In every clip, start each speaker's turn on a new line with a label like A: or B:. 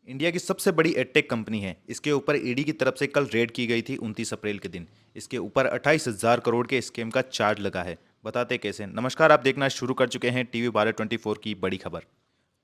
A: India की सबसे बड़ी एडटेक कंपनी है। इसके ऊपर ईडी की तरफ से कल रेड की गई थी 29 अप्रैल के दिन। इसके ऊपर 28,000 करोड़ के स्कैम का चार्ज लगा है। बताते कैसे। नमस्कार, आप देखना शुरू कर चुके हैं टीवी भारत 24 की बड़ी खबर।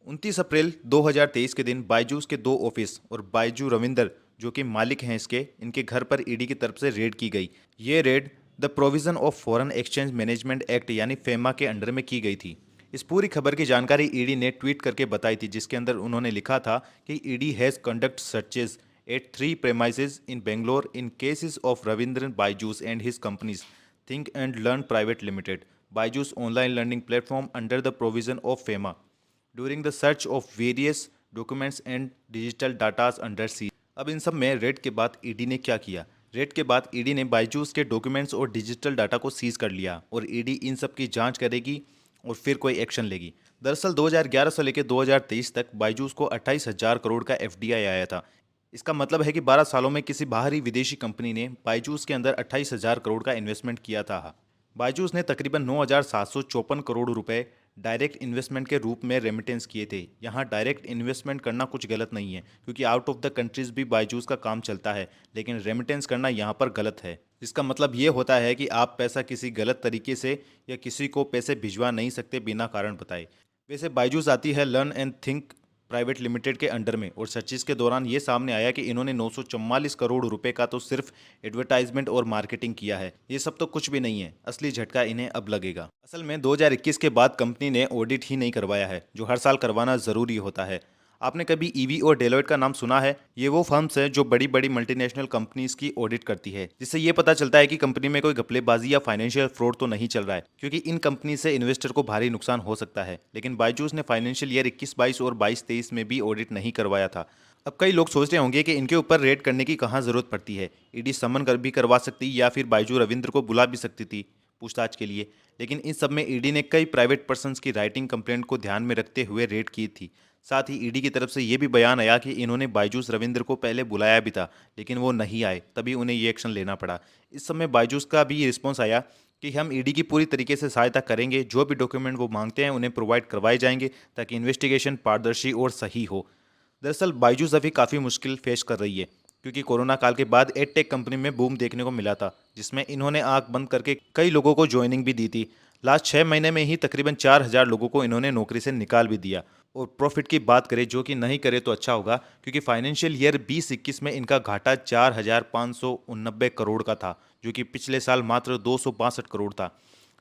A: 29 अप्रैल 2023 के दिन बायजूस के दो ऑफिस और बायजू रविंदर, जो कि मालिक हैं इनके घर पर ईडी की तरफ से रेड की गई। ये read the provision of foreign exchange management act यानी फेमा के अंडर में की गई थी। इस पूरी खबर की जानकारी ईडी ने ट्वीट करके बताई थी, जिसके अंदर उन्होंने लिखा था कि ED has conduct searches at 3 premises in Bangalore in cases of Raveendran Byju's and his companies think and learn private limited, Byju's online learning platform under the provision of FEMA during the search of various documents and digital datas under see. अब इन सब में red के बाद ED ने क्या किया। Red के बाद ईडी ने बायजूस के डॉक्यूमेंट्स और डिजिटल डाटा को सीज कर लिया और ईडी इन सब की जांच करेगी और फिर कोई एक्शन लेगी। दरअसल 2011 से लेकर 2023 तक बायजूस को 28,000 करोड़ का एफडीआई आया था। इसका मतलब है कि 12 सालों में किसी बाहरी विदेशी कंपनी ने बायजूस के अंदर 28,000 करोड़ का इन्वेस्टमेंट किया था। बायजूस ने तकरीबन 9,754 करोड़ रुपए डायरेक्ट इन्वेस्टमेंट के रूप में रेमिटेंस किए थे। यहाँ डायरेक्ट इन्वेस्टमेंट करना कुछ गलत नहीं है, क्योंकि आउट ऑफ द कंट्रीज भी बायजूस का काम चलता है, लेकिन रेमिटेंस करना यहाँ पर गलत है। इसका मतलब ये होता है कि आप पैसा किसी गलत तरीके से या किसी को पैसे भिजवा नहीं सकते बिना कारण बताए। वैसे बायजूस आती है learn and think private limited के अंडर में, और सर्चिस के दौरान ये सामने आया कि इन्होंने 944 करोड़ रुपए का तो सिर्फ एडवर्टाइजमेंट और मार्केटिंग किया है। ये सब तो कुछ भी नहीं है, असली झटका इन्हें अब लगेगा। असल में 2021 के बाद कंपनी ने ऑडिट ही नहीं करवाया है, जो हर साल करवाना जरूरी होता है। आपने कभी ईवी और डेलोइट का नाम सुना है? ये वो फर्म्स हैं जो बड़ी बड़ी मल्टीनेशनल कंपनीज की ऑडिट करती है, जिससे ये पता चलता है कि कंपनी में कोई घपलेबाजी या फाइनेंशियल फ्रॉड तो नहीं चल रहा है, क्योंकि इन कंपनी से इन्वेस्टर को भारी नुकसान हो सकता है। लेकिन बायजूस ने फाइनेंशियल ईयर 21-22 और 22-23 में भी ऑडिट नहीं करवाया था। अब कई लोग सोच रहे होंगे कि इनके ऊपर रेड करने की कहाँ जरूरत पड़ती है। ईडी समन कर भी करवा सकती या फिर बायजू रविंद्र को बुला भी सकती थी पूछताछ के लिए। लेकिन इस सब में ईडी ने कई प्राइवेट पर्सन्स की राइटिंग कंप्लेंट को ध्यान में रखते हुए रेड की थी। साथ ही ईडी की तरफ से ये भी बयान आया कि इन्होंने बायजूस रविंद्र को पहले बुलाया भी था, लेकिन वो नहीं आए, तभी उन्हें ये एक्शन लेना पड़ा। इस समय बायजूस का भी रिस्पॉन्स आया कि हम ईडी की पूरी तरीके से सहायता करेंगे, जो भी डॉक्यूमेंट वो मांगते हैं उन्हें प्रोवाइड करवाए जाएंगे, ताकि इन्वेस्टिगेशन पारदर्शी और सही हो। दरअसल बायजूस अभी काफ़ी मुश्किल फेस कर रही है, क्योंकि कोरोना काल के बाद एडटेक कंपनी में बूम देखने को मिला था, जिसमें इन्होंने आंख बंद करके कई लोगों को ज्वाइनिंग भी दी थी। लास्ट 6 महीने में ही तकरीबन 4,000 लोगों को इन्होंने नौकरी से निकाल भी दिया। और प्रॉफिट की बात करें, जो कि नहीं करे तो अच्छा होगा, क्योंकि फाइनेंशियल ईयर 2021 में इनका घाटा 4,589 करोड़ का था, जो कि पिछले साल मात्र 262 करोड़ था।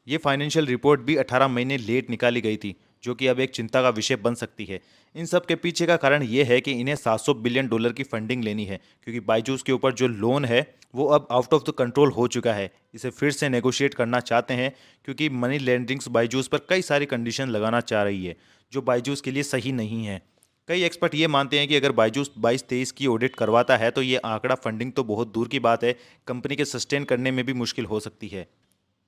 A: ये फाइनेंशियल रिपोर्ट भी 18 महीने लेट निकाली गई थी, जो कि अब एक चिंता का विषय बन सकती है। इन सब के पीछे का कारण ये है कि इन्हें $700 बिलियन की फंडिंग लेनी है, क्योंकि बायजूस के ऊपर जो लोन है वो अब आउट ऑफ द कंट्रोल हो चुका है। इसे फिर से नेगोशिएट करना चाहते हैं, क्योंकि मनी लैंडरिंग्स बायजूस पर कई सारी कंडीशन लगाना चाह रही है, जो बायजूस के लिए सही नहीं है। कई एक्सपर्ट ये मानते हैं कि अगर बायजूस 22-23 की ऑडिट करवाता है तो ये आंकड़ा फंडिंग तो बहुत दूर की बात है, कंपनी के सस्टेन करने में भी मुश्किल हो सकती है।